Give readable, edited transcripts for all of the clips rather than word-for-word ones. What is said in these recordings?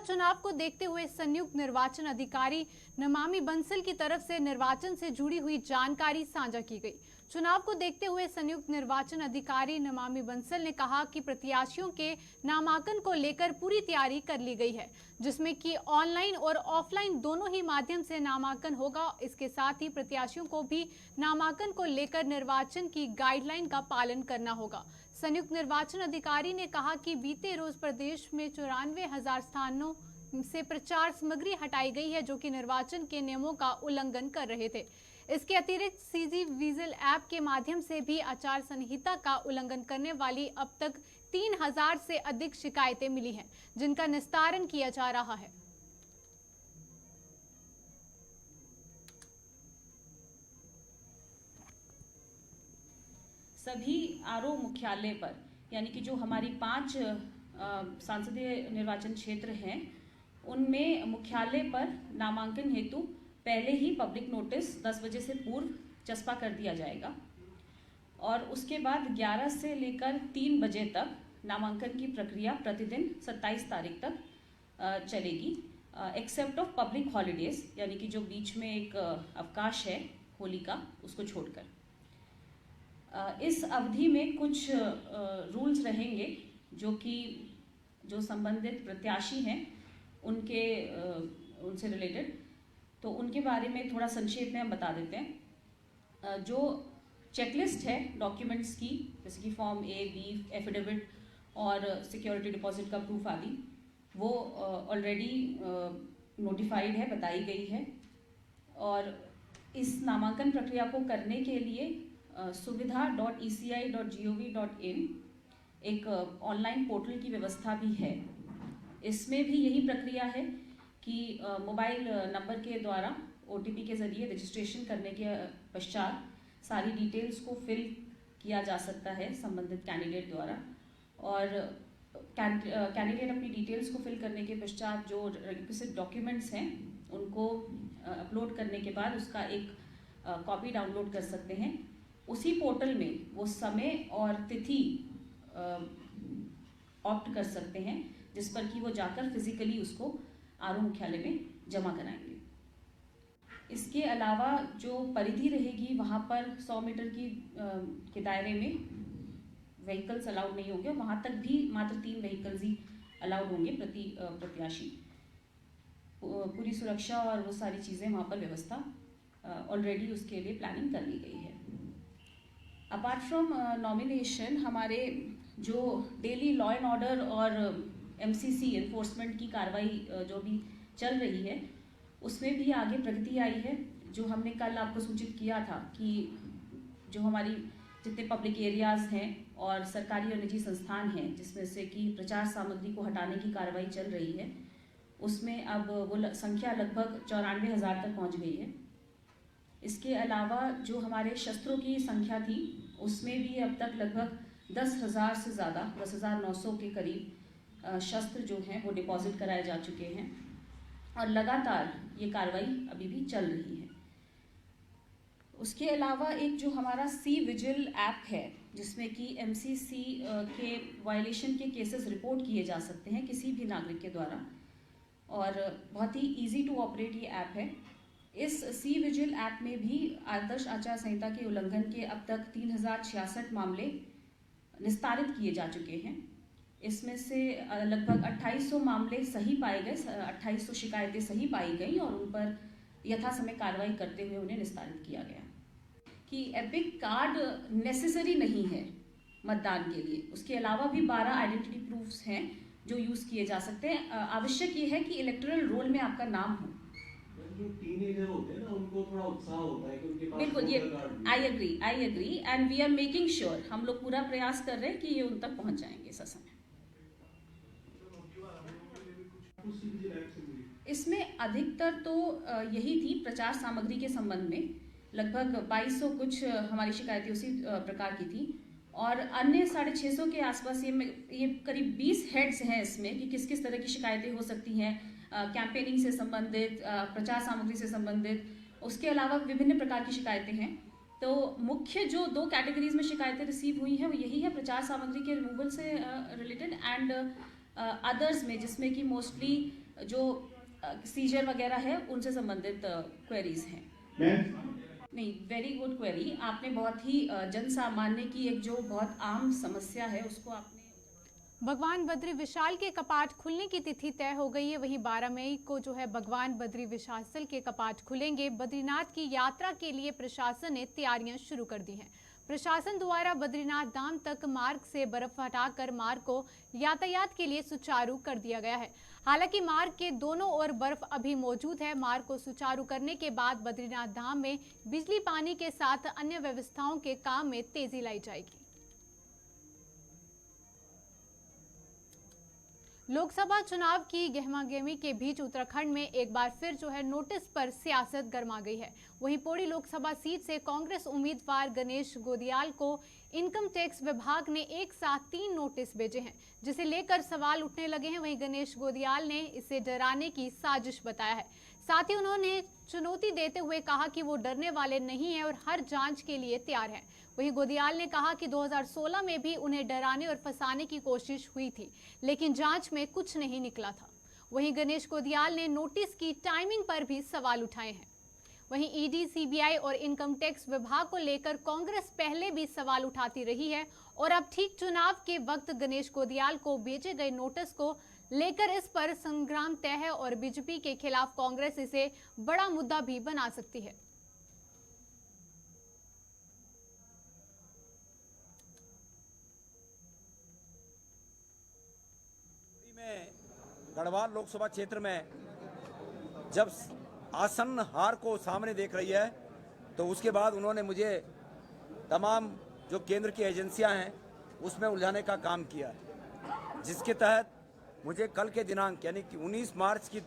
चुनाव को देखते हुए संयुक्त निर्वाचन अधिकारी नमामि बंसल की तरफ से निर्वाचन से जुड़ी हुई जानकारी साझा की गई। चुनाव को देखते हुए संयुक्त निर्वाचन अधिकारी नमामि बंसल ने कहा कि प्रत्याशियों के नामांकन को लेकर पूरी तैयारी कर ली गई है, जिसमें कि ऑनलाइन और ऑफलाइन दोनों ही माध्यम से नामांकन होगा। इसके साथ ही प्रत्याशियों को भी नामांकन को लेकर निर्वाचन की गाइडलाइन का पालन करना होगा। संयुक्त निर्वाचन अधिकारी ने कहा कि बीते रोज प्रदेश में 94,000 स्थानों से प्रचार सामग्री हटाई गई है, जो कि निर्वाचन के नियमों का उल्लंघन कर रहे थे। इसके अतिरिक्त सीजी विजिल ऐप के माध्यम से भी आचार संहिता का उल्लंघन करने वाली अब तक 3,000 से अधिक शिकायतें मिली हैं, जिनका निस्तारण किया जा रहा है। सभी आरओ मुख्यालय पर, यानी कि जो हमारी 5 संसदीय निर्वाचन क्षेत्र हैं, उनमें मुख्यालय पर नामांकन हेतु पहले ही पब्लिक नोटिस 10 बजे से पूर्व चस्पा कर दिया जाएगा और उसके बाद 11 से लेकर 3 बजे तक नामांकन की प्रक्रिया प्रतिदिन 27 तारीख तक चलेगी, एक्सेप्ट ऑफ पब्लिक हॉलीडेज, यानी कि जो बीच में एक अवकाश है होली का, उसको छोड़कर। इस अवधि में कुछ रूल्स रहेंगे जो संबंधित प्रत्याशी हैं उनसे रिलेटेड, तो उनके बारे में थोड़ा संक्षेप में हम बता देते हैं। जो चेकलिस्ट है डॉक्यूमेंट्स की, जैसे कि फॉर्म ए, बी, एफिडेविट और सिक्योरिटी डिपॉजिट का प्रूफ आदि, वो ऑलरेडी नोटिफाइड है, बताई गई है। और इस नामांकन प्रक्रिया को करने के लिए suvidha.eci.gov.in एक ऑनलाइन पोर्टल की व्यवस्था भी है। इसमें भी यही प्रक्रिया है कि मोबाइल नंबर के द्वारा OTP के जरिए रजिस्ट्रेशन करने के पश्चात सारी डिटेल्स को फिल किया जा सकता है संबंधित कैंडिडेट द्वारा, और कैंडिडेट अपनी डिटेल्स को फिल करने के पश्चात जो रिक्विजिट डॉक्यूमेंट्स हैं उनको अपलोड करने के बाद उसका एक कॉपी डाउनलोड कर सकते हैं। उसी पोर्टल में वो समय और तिथि ऑप्ट कर सकते हैं, जिस पर कि वो जाकर फिजिकली उसको आरओ मुख्यालय में जमा कराएंगे। इसके अलावा जो परिधि रहेगी वहाँ पर 100 मीटर के दायरे में व्हीकल्स अलाउड नहीं होंगे, वहाँ तक भी मात्र 3 व्हीकल्स ही अलाउड होंगे प्रति प्रत्याशी। पूरी सुरक्षा और वो सारी चीज़ें वहाँ पर व्यवस्था ऑलरेडी उसके लिए प्लानिंग कर ली गई है। अपार्ट फ्रॉम नॉमिनेशन, हमारे जो डेली लॉ एंड ऑर्डर और MCC एनफोर्समेंट की कार्रवाई जो भी चल रही है, उसमें भी आगे प्रगति आई है। जो हमने कल आपको सूचित किया था कि जो हमारी जितने पब्लिक एरियाज़ हैं और सरकारी और निजी संस्थान हैं जिसमें से कि प्रचार सामग्री को हटाने की कार्रवाई चल रही है, उसमें अब वो संख्या लगभग 94,000 तक पहुँच गई है। इसके अलावा जो हमारे शस्त्रों की संख्या थी, उसमें भी अब तक लगभग 10,000 से ज़्यादा, 10,900 के करीब शस्त्र जो हैं वो डिपॉजिट कराए जा चुके हैं और लगातार ये कार्रवाई अभी भी चल रही है। उसके अलावा एक जो हमारा सी विजिल ऐप है, जिसमें कि MCC के वायलेशन के केसेस रिपोर्ट किए जा सकते हैं किसी भी नागरिक के द्वारा, और बहुत ही ईजी टू ऑपरेट ये ऐप है। इस सी विजिल ऐप में भी आदर्श आचार संहिता के उल्लंघन के अब तक 3,066 मामले निस्तारित किए जा चुके हैं। इसमें से लगभग 2,800 मामले सही पाए गए, 2,800 शिकायतें सही पाई गई और उन पर यथासमय कार्रवाई करते हुए उन्हें निस्तारित किया गया। कि एपिक कार्ड नेसेसरी नहीं है मतदान के लिए, उसके अलावा भी 12 आइडेंटिटी प्रूफ्स हैं जो यूज़ किए जा सकते हैं। आवश्यक ये है कि इलेक्टोरल रोल में आपका नाम हो। जो टीनेजर होते हैं ना, उनको थोड़ा उत्साह होता है कि उनके पास बिल्कुल, ये I agree and we are making sure, हम लोग पूरा प्रयास कर रहे हैं कि ये उन तक पहुंच जाएंगे ससमय। इसमें अधिकतर तो यही थी प्रचार सामग्री के संबंध में, लगभग 2,200 कुछ हमारी शिकायतें उसी प्रकार की थी, और अन्य 650 के आसपास ये करीब 20 हेड्स हैं इसमें कि किस किस तरह की शिकायतें हो सकती हैं, कैंपेनिंग से संबंधित, प्रचार सामग्री से संबंधित, उसके अलावा विभिन्न प्रकार की शिकायतें हैं। तो मुख्य जो 2 कैटेगरीज में शिकायतें रिसीव हुई हैं वो यही है, प्रचार सामग्री के रिमूवल से रिलेटेड एंड अदर्स में, जिसमें कि मोस्टली जो सीजर वगैरह है उनसे संबंधित क्वेरीज हैं। नहीं, वेरी गुड क्वेरी। आपने बहुत ही जन सामान्य की एक जो बहुत आम समस्या है उसको आपने। भगवान बद्री विशाल के कपाट खुलने की तिथि तय हो गई है। वहीं 12 मई को जो है भगवान बद्री विशाल के कपाट खुलेंगे। बद्रीनाथ की यात्रा के लिए प्रशासन ने तैयारियां शुरू कर दी हैं। प्रशासन द्वारा बद्रीनाथ धाम तक मार्ग से बर्फ हटाकर मार्ग को यातायात के लिए सुचारू कर दिया गया है। हालांकि मार्ग के दोनों ओर बर्फ अभी मौजूद है। मार्ग को सुचारू करने के बाद बद्रीनाथ धाम में बिजली पानी के साथ अन्य व्यवस्थाओं के काम में तेजी लाई जाएगी। लोकसभा चुनाव की गहमागहमी के बीच उत्तराखंड में एक बार फिर जो है नोटिस पर सियासत गर्मा गई है। वहीं पौड़ी लोकसभा सीट से कांग्रेस उम्मीदवार गणेश गोदियाल को इनकम टैक्स विभाग ने एक साथ 3 नोटिस भेजे हैं, जिसे लेकर सवाल उठने लगे हैं। वहीं गणेश गोदियाल ने इसे डराने की साजिश बताया है। साथ ही उन्होंने चुनौती देते हुए कहा कि वो डरने वाले नहीं हैं और हर जांच के लिए तैयार हैं। वहीं गोदियाल ने कहा कि 2016 में भी उन्हें डराने और फंसाने की कोशिश हुई थी, लेकिन जांच में कुछ नहीं निकला था। वहीं गणेश गोदियाल ने नोटिस की टाइमिंग पर भी सवाल उठाए हैं। वहीं ईडी, सीबीआई और इनकम टैक्स विभाग को लेकर कांग्रेस पहले भी सवाल उठाती रही है और अब ठीक चुनाव के वक्त गणेश गोदियाल को भेजे गए नोटिस को लेकर इस पर संग्राम तय है और बीजेपी के खिलाफ कांग्रेस इसे बड़ा मुद्दा भी बना सकती है। गढ़वाल लोकसभा क्षेत्र में जब आसन्न हार को सामने देख रही है तो उसके बाद उन्होंने मुझे तमाम जो केंद्र की एजेंसियां हैं उसमें उलझाने का काम किया, जिसके तहत मुझे कल के दिनांक यानी कि 19 मार्च की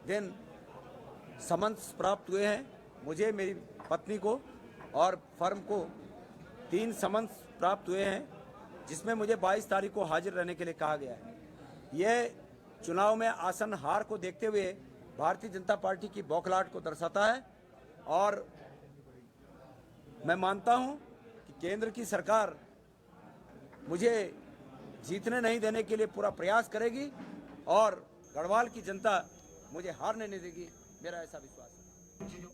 दिन समन्स प्राप्त हुए हैं। मुझे, मेरी पत्नी को और फर्म को 3 समन्स प्राप्त हुए हैं, जिसमें मुझे 22 तारीख को हाजिर रहने के लिए कहा गया है। ये चुनाव में आसन हार को देखते हुए भारतीय जनता पार्टी की बौखलाहट को दर्शाता है और मैं मानता हूं कि केंद्र की सरकार मुझे जीतने नहीं देने के लिए पूरा प्रयास करेगी और गढ़वाल की जनता मुझे हारने नहीं देगी, मेरा ऐसा विश्वास है।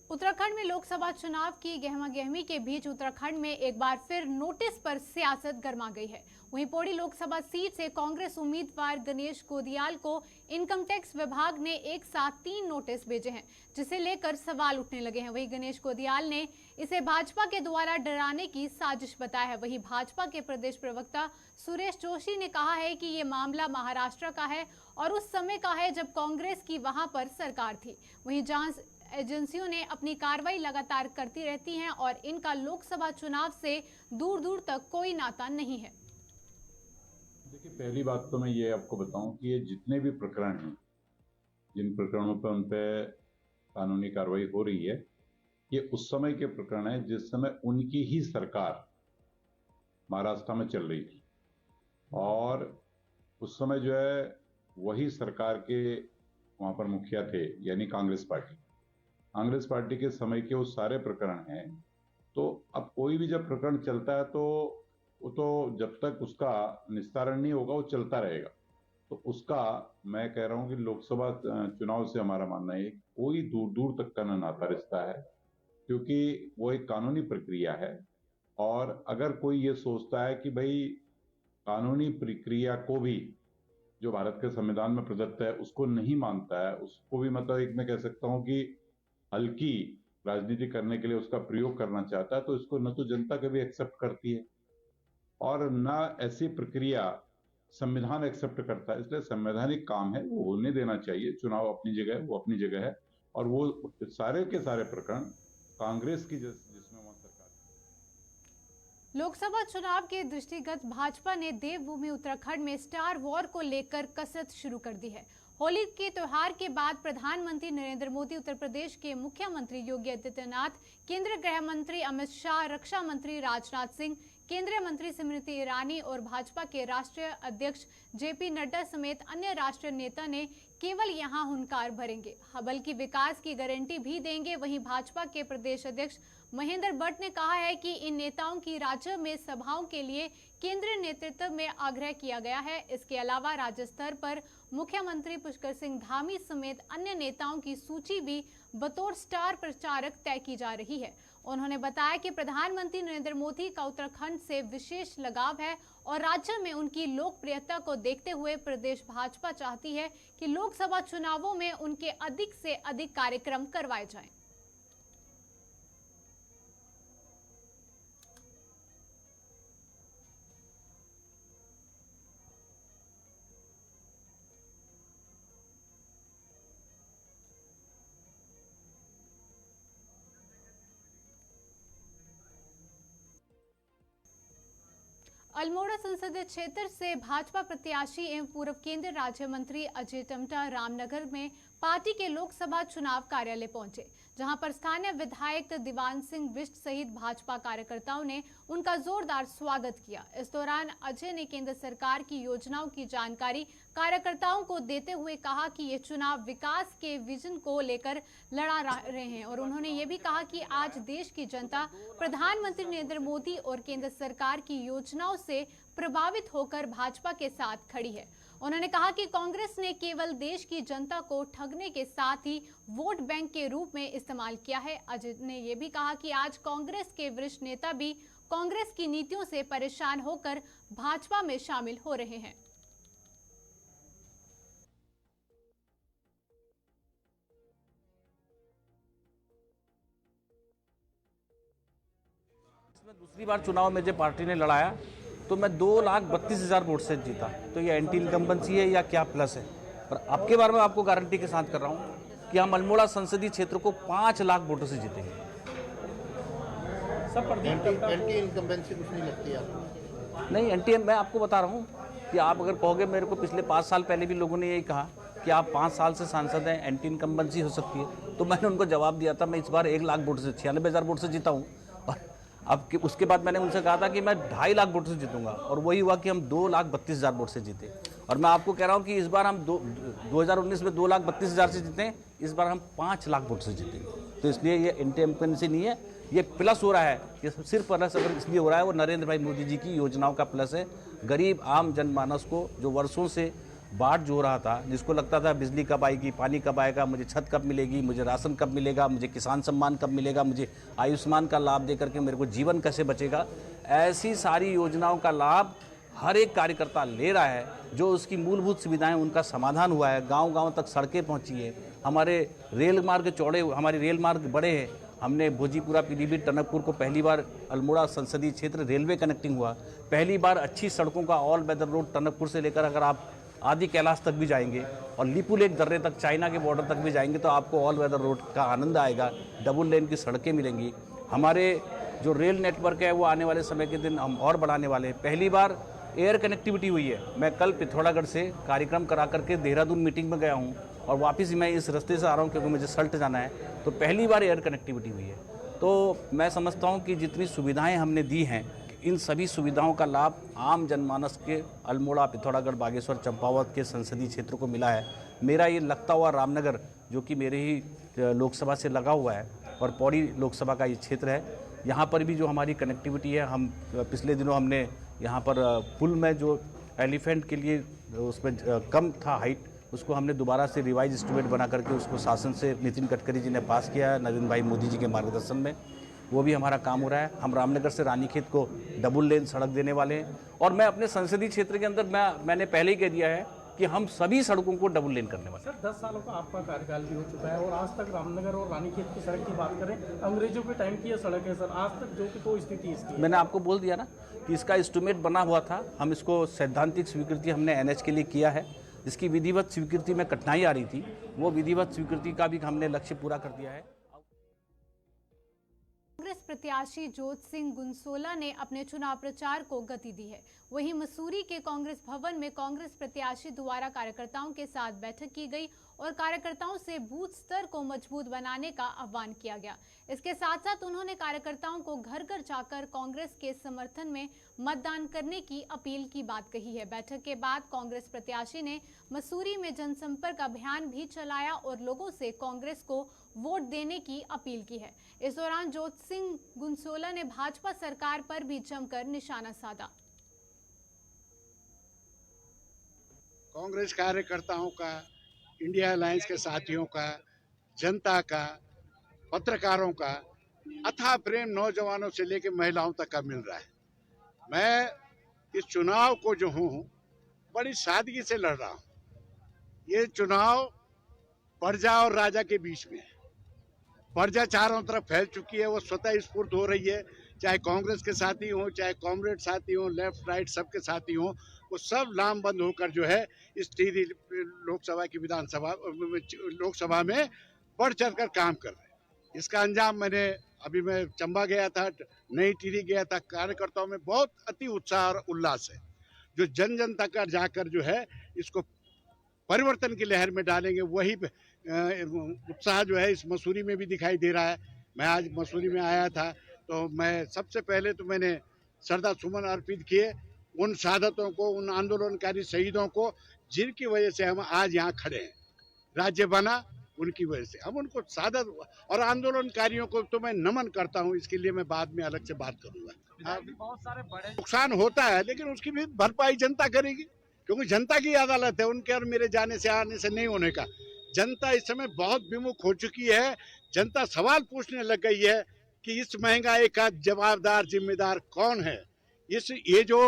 उत्तराखंड में लोकसभा चुनाव की गहमागहमी के बीच उत्तराखंड में एक बार फिर नोटिस पर सियासत गर्मा गई है। वहीं पौड़ी लोकसभा सीट से कांग्रेस उम्मीदवार गणेश गोदियाल को इनकम टैक्स विभाग ने एक साथ 3 नोटिस भेजे हैं, जिसे लेकर सवाल उठने लगे हैं। वहीं गणेश गोदियाल ने इसे भाजपा के द्वारा डराने की साजिश बताया है। वहीं भाजपा के प्रदेश प्रवक्ता सुरेश जोशी ने कहा है कि ये मामला महाराष्ट्र का है और उस समय का है जब कांग्रेस की वहां पर सरकार थी। वहीं जांच एजेंसियों ने अपनी कार्रवाई लगातार करती रहती हैं और इनका लोकसभा चुनाव से दूर दूर तक कोई नाता नहीं है। देखिए, पहली बात तो मैं ये आपको बताऊं कि ये जितने भी प्रकरण हैं, जिन प्रकरणों पर उन पर कानूनी कार्रवाई हो रही है, ये उस समय के प्रकरण है जिस समय उनकी ही सरकार महाराष्ट्र में चल रही थी और उस समय जो है वही सरकार के वहां पर मुखिया थे, यानी कांग्रेस पार्टी के समय के वो सारे प्रकरण हैं। तो अब कोई भी जब प्रकरण चलता है तो वो तो जब तक उसका निस्तारण नहीं होगा वो चलता रहेगा। तो उसका मैं कह रहा हूं कि लोकसभा चुनाव से हमारा मानना है कोई दूर दूर तक का नाता रिश्ता है, क्योंकि वो एक कानूनी प्रक्रिया है। और अगर कोई ये सोचता है कि भाई कानूनी प्रक्रिया को भी जो भारत के संविधान में प्रदत्त है उसको नहीं मानता है, उसको भी मतलब एक मैं कह सकता हूं कि हल्की राजनीति करने के लिए उसका प्रयोग करना चाहता है, तो इसको न तो जनता कभी एक्सेप्ट करती है और न ऐसी प्रक्रिया संविधान एक्सेप्ट करता है। इसलिए संवैधानिक काम है, वो होने देना चाहिए। चुनाव अपनी जगह है, वो अपनी जगह है और वो सारे के सारे प्रकरण कांग्रेस की जिसमें वहां सरकार। लोकसभा चुनाव के दृष्टिगत भाजपा ने देवभूमि उत्तराखंड में स्टार वॉर को लेकर कसरत शुरू कर दी है। होली के त्योहार के बाद प्रधानमंत्री नरेंद्र मोदी, उत्तर प्रदेश के मुख्यमंत्री योगी आदित्यनाथ, केंद्रीय गृह मंत्री अमित शाह, रक्षा मंत्री राजनाथ सिंह, केंद्रीय मंत्री स्मृति ईरानी और भाजपा के राष्ट्रीय अध्यक्ष जेपी नड्डा समेत अन्य राष्ट्रीय नेता ने केवल यहां हुंकार भरेंगे, बल्कि विकास की गारंटी भी देंगे। वहीं भाजपा के प्रदेश अध्यक्ष महेंद्र भट्ट ने कहा है कि इन नेताओं की राज्य में सभाओं के लिए केंद्रीय नेतृत्व में आग्रह किया गया है। इसके अलावा राज्य स्तर पर मुख्यमंत्री पुष्कर सिंह धामी समेत अन्य नेताओं की सूची भी बतौर स्टार प्रचारक तय की जा रही है। उन्होंने बताया कि प्रधानमंत्री नरेंद्र मोदी का उत्तराखंड से विशेष लगाव है और राज्य में उनकी लोकप्रियता को देखते हुए प्रदेश भाजपा चाहती है कि लोकसभा चुनावों में उनके अधिक से अधिक कार्यक्रम करवाए जाएं। अल्मोड़ा संसदीय क्षेत्र से भाजपा प्रत्याशी एवं पूर्व केंद्रीय राज्य मंत्री अजय टम्टा रामनगर में पार्टी के लोकसभा चुनाव कार्यालय पहुंचे, जहां पर स्थानीय विधायक दीवान सिंह बिष्ट सहित भाजपा कार्यकर्ताओं ने उनका जोरदार स्वागत किया। इस दौरान अजय ने केंद्र सरकार की योजनाओं की जानकारी कार्यकर्ताओं को देते हुए कहा कि ये चुनाव विकास के विजन को लेकर लड़ा रहे हैं और उन्होंने ये भी कहा कि आज देश की जनता प्रधानमंत्री नरेंद्र मोदी और केंद्र सरकार की योजनाओं से प्रभावित होकर भाजपा के साथ खड़ी है। उन्होंने कहा कि कांग्रेस ने केवल देश की जनता को ठगने के साथ ही वोट बैंक के रूप में इस्तेमाल किया है। अजय ने यह भी कहा कि आज कांग्रेस के वरिष्ठ नेता भी कांग्रेस की नीतियों से परेशान होकर भाजपा में शामिल हो रहे हैं। दूसरी बार चुनाव में जब पार्टी ने लड़ाया तो मैं 2,32,000 वोट से जीता। तो ये एंटी इनकम्बेंसी है या क्या प्लस है? और अब के बारे में आपको गारंटी के साथ कर रहा हूँ कि हम अल्मोड़ा संसदीय क्षेत्र को 5 लाख वोटों से जीतेंगे। सब एंटी इनकम्बेंसी कुछ नहीं लगती आपको? नहीं, एंटी मैं आपको बता रहा हूँ कि आप अगर कहोगे मेरे को, पिछले 5 साल पहले भी लोगों ने यही कहा कि आप 5 साल से सांसद हैं, एंटी इनकम्बेंसी हो सकती है। तो मैंने उनको जवाब दिया था, मैं इस बार 1 लाख वोट से 96,000 वोट से जीता हूँ। और अब उसके बाद मैंने उनसे कहा था कि मैं 2.5 लाख वोट से जीतूंगा और वही हुआ कि हम 2,32,000 वोट से जीते। और मैं आपको कह रहा हूँ कि इस बार हम 2019 में 2,32,000 से जीते, इस बार हम 5 लाख वोट से जीतेंगे। तो इसलिए ये एंटी इनकम्बेंसी नहीं है, ये प्लस हो रहा है। ये सिर्फ प्लस अगर इसलिए हो रहा है, वो नरेंद्र भाई मोदी जी की योजनाओं का प्लस है। गरीब आम जनमानस को जो वर्षों से बाढ़ जो हो रहा था, जिसको लगता था बिजली कब आएगी, पानी कब आएगा, मुझे छत कब मिलेगी, मुझे राशन कब मिलेगा, मुझे किसान सम्मान कब मिलेगा, मुझे आयुष्मान का लाभ दे करके मेरे को जीवन कैसे बचेगा, ऐसी सारी योजनाओं का लाभ हर एक कार्यकर्ता ले रहा है। जो उसकी मूलभूत सुविधाएं उनका समाधान हुआ है, गांव-गांव तक सड़कें पहुंची है, हमारे रेल मार्ग चौड़े, हमारे रेल मार्ग बड़े हैं। हमने भोजीपुरा, पीलीभीत, टनकपुर को पहली बार अल्मोड़ा संसदीय क्षेत्र रेलवे कनेक्टिंग हुआ। पहली बार अच्छी सड़कों का ऑल वेदर रोड टनकपुर से लेकर अगर आप आदि कैलाश तक भी जाएंगे और लिपू लेक दर्रे तक, चाइना के बॉर्डर तक भी जाएंगे तो आपको ऑल वेदर रोड का आनंद आएगा। डबल लेन की सड़कें मिलेंगी। हमारे जो रेल नेटवर्क है वो आने वाले समय के दिन हम और बढ़ाने वाले हैं। पहली बार एयर कनेक्टिविटी हुई है। मैं कल पिथौरागढ़ से कार्यक्रम करा करके देहरादून मीटिंग में गया हूँ और वापस मैं इस रास्ते से आ रहा हूँ क्योंकि मुझे सल्ट जाना है। तो पहली बार एयर कनेक्टिविटी हुई है। तो मैं समझता हूँ कि जितनी सुविधाएँ हमने दी हैं, इन सभी सुविधाओं का लाभ आम जनमानस के अल्मोड़ा, पिथौरागढ़, बागेश्वर, चंपावत के संसदीय क्षेत्र को मिला है। मेरा ये लगता हुआ रामनगर, जो कि मेरे ही लोकसभा से लगा हुआ है और पौड़ी लोकसभा का ये क्षेत्र है, यहाँ पर भी जो हमारी कनेक्टिविटी है, हम पिछले दिनों हमने यहाँ पर पुल में जो एलिफेंट के लिए उसमें कम था हाइट, उसको हमने दोबारा से रिवाइज एस्टिमेट बना करके उसको शासन से नितिन गडकरी जी ने पास किया है, नरेंद्र भाई मोदी जी के मार्गदर्शन में। वो भी हमारा काम हो रहा है। हम रामनगर से रानीखेत को डबल लेन सड़क देने वाले हैं और मैं अपने संसदीय क्षेत्र के अंदर मैंने पहले ही कह दिया है कि हम सभी सड़कों को डबल लेन करने वाले हैं। सर, 10 सालों का आपका कार्यकाल भी हो चुका है और आज तक रामनगर और रानीखेत की सड़क की बात करें, अंग्रेजों के टाइम की यह सड़क है सर, आज तक जो कि तो स्थिति इसकी। मैंने आपको बोल दिया ना कि इसका एस्टिमेट बना हुआ था। हम इसको सैद्धांतिक स्वीकृति हमने NH के लिए किया है। इसकी विधिवत स्वीकृति में कठिनाई आ रही थी, वो विधिवत स्वीकृति का भी हमने लक्ष्य पूरा कर दिया है। कांग्रेस प्रत्याशी जोत सिंह गुनसोला ने अपने चुनाव प्रचार को गति दी है। वहीं मसूरी के कांग्रेस भवन में कांग्रेस प्रत्याशी द्वारा कार्यकर्ताओं के साथ बैठक की गई और कार्यकर्ताओं से बूथ स्तर को मजबूत बनाने का आह्वान किया गया। इसके साथ साथ उन्होंने कार्यकर्ताओं को घर घर जाकर कांग्रेस के समर्थन में मतदान करने की अपील की बात कही है। बैठक के बाद कांग्रेस प्रत्याशी ने मसूरी में जनसंपर्क अभियान भी चलाया और लोगों से कांग्रेस को वोट देने की अपील की है। इस दौरान ज्योति सिंह गुंसोला ने भाजपा सरकार पर भी जमकर निशाना साधा। कांग्रेस कार्यकर्ताओं का, इंडिया अलायंस के साथियों का, जनता का, पत्रकारों का अथाह प्रेम नौजवानों से लेकर महिलाओं तक का मिल रहा है। मैं इस चुनाव को जो हूँ बड़ी सादगी से लड़ रहा हूँ। ये चुनाव प्रजा और राजा के बीच में है। प्रजा चारों तरफ फैल चुकी है, वो स्वतः स्फूर्त हो रही है, चाहे कांग्रेस के साथी हों, चाहे कॉमरेड साथी हों, लेफ्ट राइट सबके साथी हों, वो सब लामबंद होकर जो है इस टिहरी लोकसभा की लोकसभा में बढ़ चढ़कर काम कर रहे हैं। इसका अंजाम मैं चंबा गया था, नई टिहरी गया था, कार्यकर्ताओं में बहुत अति उत्साह और उल्लास है। जो जन जन तक जाकर जो है इसको परिवर्तन की लहर में डालेंगे, वही उत्साह जो है इस मसूरी में भी दिखाई दे रहा है। मैं आज मसूरी में आया था तो मैं सबसे पहले तो मैंने श्रद्धा सुमन अर्पित किए उन शहादतों को, उन आंदोलनकारी शहीदों को जिनकी वजह से हम आज यहाँ खड़े हैं। राज्य बना उनकी वजह से, हम उनको शहादत और आंदोलनकारियों को तो मैं नमन करता हूँ। इसके लिए मैं बाद में अलग से बात करूंगा। बहुत सारे बड़े नुकसान होता है लेकिन उसकी भी भरपाई जनता करेगी, क्योंकि जनता की अदालत है, उनके और मेरे जाने से आने से नहीं होने का। जनता इस समय बहुत विमुख हो चुकी है। जनता सवाल पूछने लग गई है कि इस महंगाई का जवाबदार जिम्मेदार कौन है। ये जो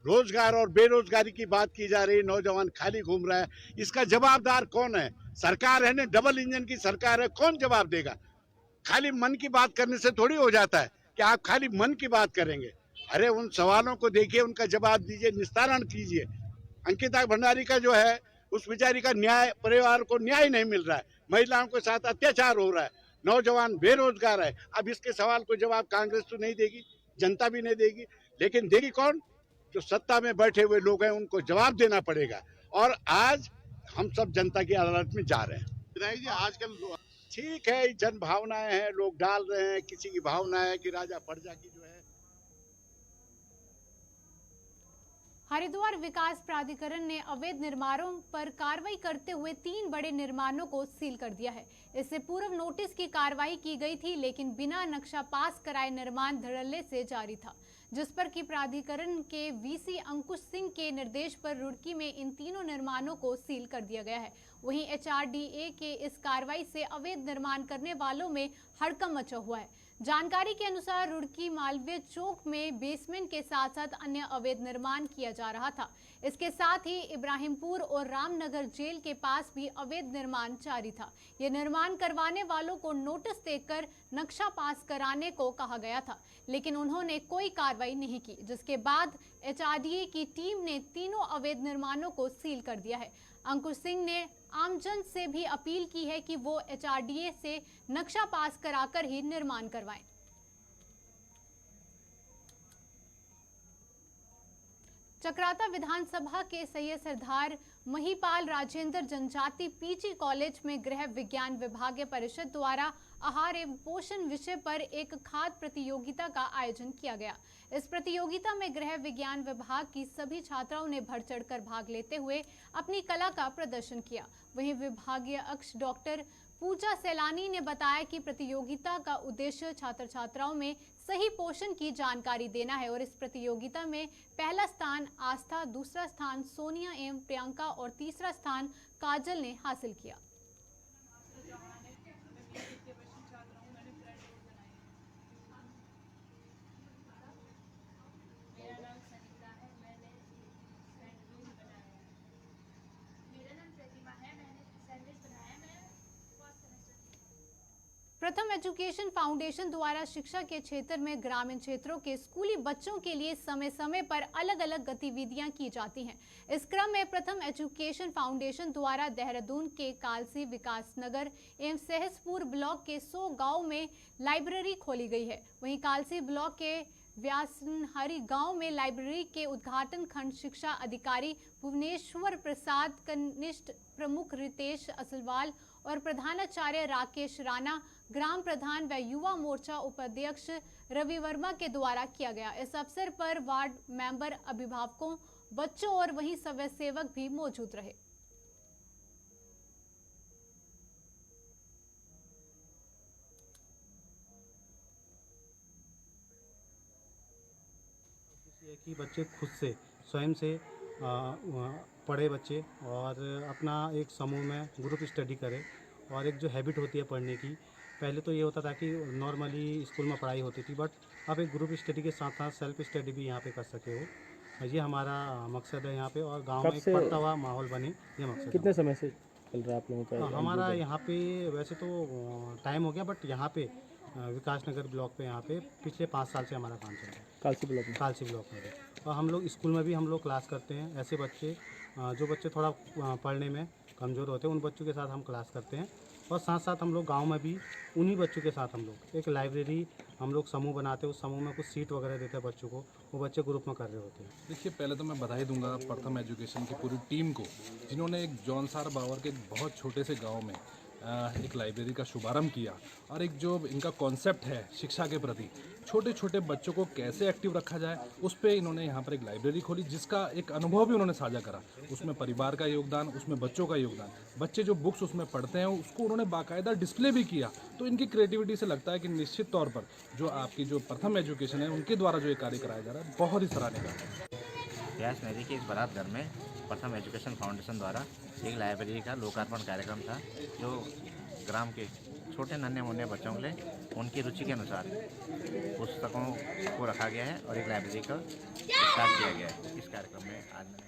रोजगार और बेरोजगारी की बात की जा रही है, नौजवान खाली घूम रहा है, इसका जवाबदार कौन है? सरकार है ना, डबल इंजन की सरकार है, कौन जवाब देगा? खाली मन की बात करने से थोड़ी हो जाता है कि आप खाली मन की बात करेंगे। अरे उन सवालों को देखिए, उनका जवाब दीजिए, निस्तारण कीजिए। अंकिता भंडारी का जो है उस बेचारी का न्याय, परिवार को न्याय नहीं मिल रहा है, महिलाओं के साथ अत्याचार हो रहा है, नौजवान बेरोजगार है। अब इसके सवाल को जवाब कांग्रेस तो नहीं देगी, जनता भी नहीं देगी, लेकिन देगी कौन? जो सत्ता में बैठे हुए लोग हैं, उनको जवाब देना पड़ेगा। और आज हम सब जनता की अदालत में जा रहे हैं। विधायक जी, आजकल ठीक है, जन भावनाएं हैं, लोग डाल रहे हैं, किसी की भावना है कि राजा प्रजा की जो है। हरिद्वार विकास प्राधिकरण ने अवैध निर्माणों पर कार्रवाई करते हुए 3 बड़े निर्माणों को सील कर दिया है। इससे पूर्व नोटिस की कार्रवाई की गई थी, लेकिन बिना नक्शा पास कराए निर्माण धड़ल्ले से जारी था, जिस पर कि प्राधिकरण के वीसी अंकुश सिंह के निर्देश पर रुड़की में इन तीनों निर्माणों को सील कर दिया गया है। वहीं एचआरडीए के इस कार्रवाई से अवैध निर्माण करने वालों में हड़कंप मचा हुआ है। जानकारी के अनुसार रुड़की मालवीय चौक में बेसमेंट के साथ साथ अन्य अवैध निर्माण किया जा रहा था। इसके साथ ही इब्राहिमपुर और रामनगर जेल के पास भी अवैध निर्माण जारी था। ये निर्माण करवाने वालों को नोटिस देकर नक्शा पास कराने को कहा गया था, लेकिन उन्होंने कोई कार्रवाई नहीं की, जिसके बाद एचआरडीए की टीम ने तीनों अवैध निर्माणों को सील कर दिया है। अंकुश सिंह ने आमजन से भी अपील की है कि वो एचआरडीए से नक्शा पास कराकर ही निर्माण करवाएं। चक्राता विधानसभा के सैयद सरदार महिपाल राजेंद्र जनजाति पीजी कॉलेज में गृह विज्ञान विभागीय परिषद द्वारा आहार एवं पोषण विषय पर एक खाद्य प्रतियोगिता का आयोजन किया गया। इस प्रतियोगिता में गृह विज्ञान विभाग की सभी छात्राओं ने बढ़ चढ़कर भाग लेते हुए अपनी कला का प्रदर्शन किया। वहीं विभागीय अध्यक्ष डॉक्टर पूजा सैलानी ने बताया कि प्रतियोगिता का उद्देश्य छात्र छात्राओं में सही पोषण की जानकारी देना है और इस प्रतियोगिता में पहला स्थान आस्था, दूसरा स्थान सोनिया एवं प्रियंका और तीसरा स्थान काजल ने हासिल किया। प्रथम एजुकेशन फाउंडेशन द्वारा शिक्षा के क्षेत्र में ग्रामीण क्षेत्रों के स्कूली बच्चों के लिए समय समय पर अलग अलग गतिविधियां की जाती हैं। इस क्रम में प्रथम एजुकेशन फाउंडेशन द्वारा देहरादून के कालसी, विकास नगर एवं सहसपुर ब्लॉक के 100 गांव में लाइब्रेरी खोली गई है। वहीं कालसी ब्लॉक के व्यासनहरी गांव में लाइब्रेरी के उद्घाटन खंड शिक्षा अधिकारी भुवनेश्वर प्रसाद, कनिष्ठ प्रमुख रितेश असलवाल और प्रधानाचार्य राकेश राणा, ग्राम प्रधान व युवा मोर्चा उपाध्यक्ष रवि वर्मा के द्वारा किया गया। इस अवसर पर वार्ड मेंबर, अभिभावकों, बच्चों और वहीं स्वयंसेवक भी मौजूद रहे। कि बच्चे खुद से स्वयं से पढ़े बच्चे और अपना एक समूह में ग्रुप स्टडी करें और एक जो हैबिट होती है पढ़ने की, पहले तो ये होता था कि नॉर्मली स्कूल में पढ़ाई होती थी, बट अब एक ग्रुप स्टडी के साथ साथ सेल्फ स्टडी भी यहाँ पे कर सके हो, ये हमारा मकसद है यहाँ पे। और गांव में एक पढ़ता हुआ माहौल बने, ये मकसद। कितने समय से चल रहा है आप लोगों का? हमारा यहाँ पे वैसे तो टाइम हो गया, बट यहाँ पे विकास नगर ब्लॉक पे यहाँ पे पिछले 5 साल से हमारा काम चल रहा है। कालसी ब्लॉक में और हम लोग स्कूल में भी हम लोग क्लास करते हैं। ऐसे बच्चे जो बच्चे थोड़ा पढ़ने में कमज़ोर होते हैं, उन बच्चों के साथ हम क्लास करते हैं। और साथ साथ हम लोग गांव में भी उन्हीं बच्चों के साथ हम लोग एक लाइब्रेरी हम लोग समूह बनाते हैं। उस समूह में कुछ सीट वगैरह देते हैं बच्चों को, वो बच्चे ग्रुप में कर रहे होते हैं। देखिए, पहले तो मैं बधाई दूंगा प्रथम एजुकेशन की पूरी टीम को, जिन्होंने एक जौनसार बावर के एक बहुत छोटे से गाँव में एक लाइब्रेरी का शुभारंभ किया। और एक जो इनका कॉन्सेप्ट है शिक्षा के प्रति, छोटे छोटे बच्चों को कैसे एक्टिव रखा जाए, उस पर इन्होंने यहाँ पर एक लाइब्रेरी खोली, जिसका एक अनुभव भी उन्होंने साझा करा। उसमें परिवार का योगदान, उसमें बच्चों का योगदान, बच्चे जो बुक्स उसमें पढ़ते हैं उसको उन्होंने बाकायदा डिस्प्ले भी किया। तो इनकी क्रिएटिविटी से लगता है कि निश्चित तौर पर जो आपकी जो प्रथम एजुकेशन है उनके द्वारा जो ये कार्य कराया जा रहा है बहुत ही सराहनीय कार्य है। व्यास नदी के इस बारात घर में प्रथम एजुकेशन फाउंडेशन द्वारा एक लाइब्रेरी का लोकार्पण कार्यक्रम था, जो ग्राम के छोटे नन्हे मुन्ने बच्चों के लिए उनकी रुचि के अनुसार पुस्तकों को रखा गया है और एक लाइब्रेरी का स्टार्ट किया गया है। इस कार्यक्रम में आज मैंने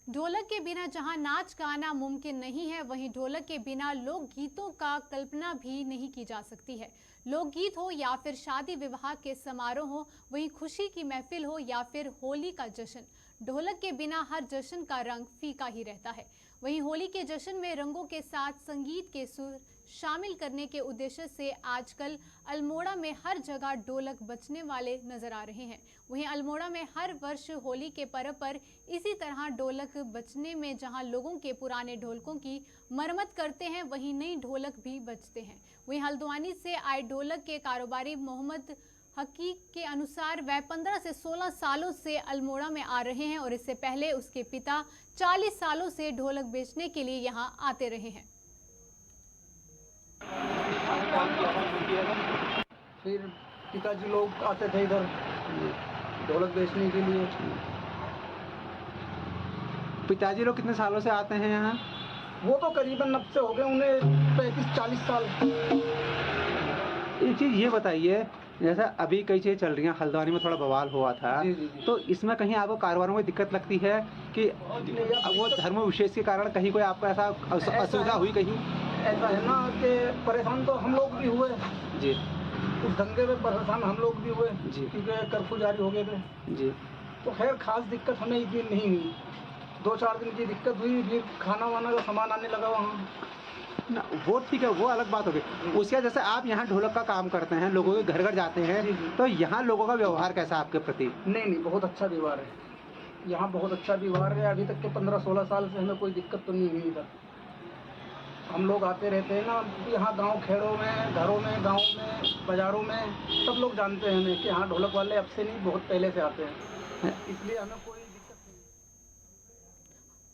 ढोलक के बिना जहां नाच गाना मुमकिन नहीं है, वहीं ढोलक के बिना लोकगीतों का कल्पना भी नहीं की जा सकती है। लोकगीत हो या फिर शादी विवाह के समारोह हो, वहीं खुशी की महफिल हो या फिर होली का जश्न, ढोलक के बिना हर जश्न का रंग फीका ही रहता है। वहीं होली के जश्न में रंगों के साथ संगीत के सुर शामिल करने के उद्देश्य से आजकल अल्मोड़ा में हर जगह ढोलक बजने वाले नजर आ रहे हैं। वहीं अल्मोड़ा में हर वर्ष होली के पर्व पर इसी तरह ढोलक बजने में जहां लोगों के पुराने ढोलकों की मरम्मत करते हैं, वहीं नई ढोलक भी बजते हैं। वहीं हल्द्वानी से आए ढोलक के कारोबारी मोहम्मद हकीक के अनुसार वह 15 से 16 सालों से अल्मोड़ा में आ रहे हैं और इससे पहले उसके पिता 40 सालों से ढोलक बेचने के लिए यहां आते रहे हैं। फिर पिताजी लोग आते थे इधर ढोलक बेचने के लिए। पिताजी लोग कितने सालों से आते हैं यहाँ? वो तो करीबन 90 से हो गए, उन्हें 35-40 साल। एक चीज़ ये बताइए, जैसा अभी कई चीज़ें चल रही हैं, हल्द्वानी में थोड़ा बवाल हुआ था, जी। तो इसमें कहीं आपको कारोबारों में दिक्कत लगती है कि वो धर्म विशेष के कारण कहीं कोई आपको ऐसा असुविधा हुई कहीं? ऐसा है ना कि परेशान तो हम लोग भी हुए जी, उस दंगे में परेशान हम लोग भी हुए जी, क्योंकि कर्फ्यू जारी हो गए थे जी। तो खैर खास दिक्कत हमें इतनी नहीं हुई, 2-4 दिन की दिक्कत हुई, फिर खाना वाना का सामान आने लगा वहाँ ना, वो ठीक है, वो अलग बात हो गई। उसके जैसे आप यहाँ ढोलक का काम करते हैं, लोगों के घर घर जाते हैं, तो यहाँ लोगों का व्यवहार कैसा आपके प्रति? नहीं, बहुत अच्छा व्यवहार है यहाँ, बहुत अच्छा व्यवहार है। अभी तक के 15-16 साल से हमें कोई दिक्कत तो नहीं हुई इधर। हम लोग आते रहते हैं ना यहाँ, गांव खेड़ों में, घरों में, गांव में, बाजारों में, सब लोग जानते हैं हमें कि यहाँ ढोलक वाले अब से नहीं, बहुत पहले से आते हैं, इसलिए हमें कोई दिक्कत नहीं।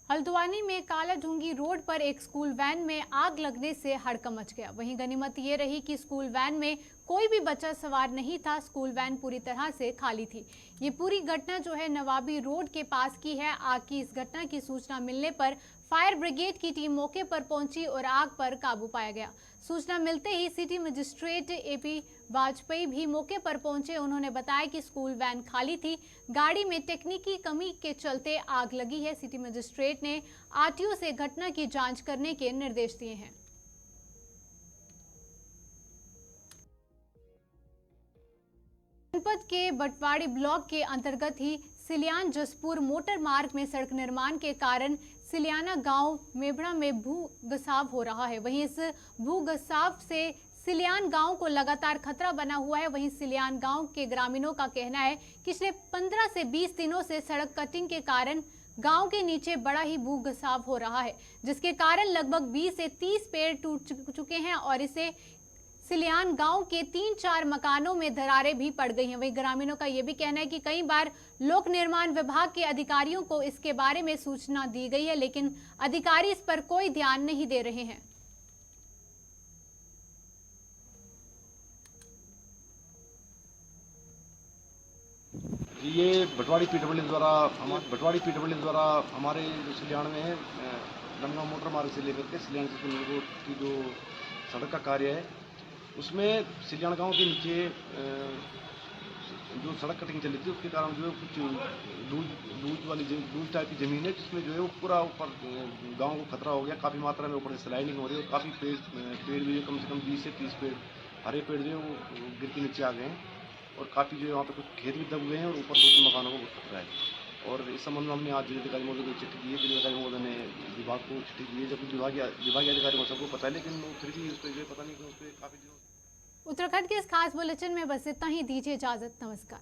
हल्द्वानी में काला ढूंगी रोड पर एक स्कूल वैन में आग लगने से हड़कंप मच गया। वहीं गनीमत ये रही कि स्कूल वैन में कोई भी बच्चा सवार नहीं था, स्कूल वैन पूरी तरह से खाली थी। ये पूरी घटना जो है नवाबी रोड के पास की है। आग की इस घटना की सूचना मिलने पर फायर ब्रिगेड की टीम मौके पर पहुंची और आग पर काबू पाया गया। सूचना मिलते ही सिटी मजिस्ट्रेट एपी वाजपेयी भी मौके पर पहुंचे। उन्होंने बताया कि स्कूल वैन खाली थी, गाड़ी में टेक्निकी कमी के चलते आग लगी है। सिटी मजिस्ट्रेट ने आरटीओ से घटना की जांच करने के निर्देश दिए हैं। जनपद के बटवाड़ी ब्लॉक के अंतर्गत ही सिलियान जसपुर मोटर मार्ग में सड़क निर्माण के कारण सिलियाना गांव मेबड़ा में भू गसाव हो रहा है। वहीं इस भू गसाव से सिलियान गांव को लगातार खतरा बना हुआ है। वहीं सिलियान गांव के ग्रामीणों का कहना है कि पिछले 15 से 20 दिनों से सड़क कटिंग के कारण गांव के नीचे बड़ा ही भूगसाव हो रहा है, जिसके कारण लगभग 20 से 30 पेड़ टूट चुके हैं और इसे सिलियान गांव के 3-4 मकानों में दरारें भी पड़ गई हैं। वहीं ग्रामीणों का यह भी कहना है कि कई बार लोक निर्माण विभाग के अधिकारियों को इसके बारे में सूचना दी गई है, लेकिन अधिकारी इस पर कोई ध्यान नहीं दे रहे हैं। ये भटवाड़ी पीडब्ल्यू द्वारा हमारे जो सिलियान में है लमगा मोटर मार्ग से लेकर के सिलियान से की जो सड़क का कार्य है, उसमें सिलियान गांव के नीचे जो सड़क कटिंग चली थी उसके कारण जो है कुछ लूज टाइप की ज़मीन है, जिसमें जो है वो पूरा ऊपर गांव को खतरा हो गया। काफ़ी मात्रा में ऊपर से स्लाइडिंग हो रही है और काफ़ी पेड़ भी कम से कम 20 से 30 पेड़ हरे पेड़ जो है वो गिर के नीचे आ गए हैं और काफ़ी जो है वहाँ पे कुछ खेत भी दब गए हैं और ऊपर 2-3 मकानों को बहुत खतरा है। और इस संबंध में हमने आज जिलाधिकारी महोदय को चिट्ठी दी है। जिलाधिकारी महोदय ने विभाग को चिट्ठी दी है, जबकि विभागीय अधिकारियों को सबको पता है, लेकिन फिर भी उस पर जो पता नहीं कि उस पर काफ़ी उत्तराखंड के इस खास बुलेटिन में बस इतना ही। दीजिए इजाजत, नमस्कार।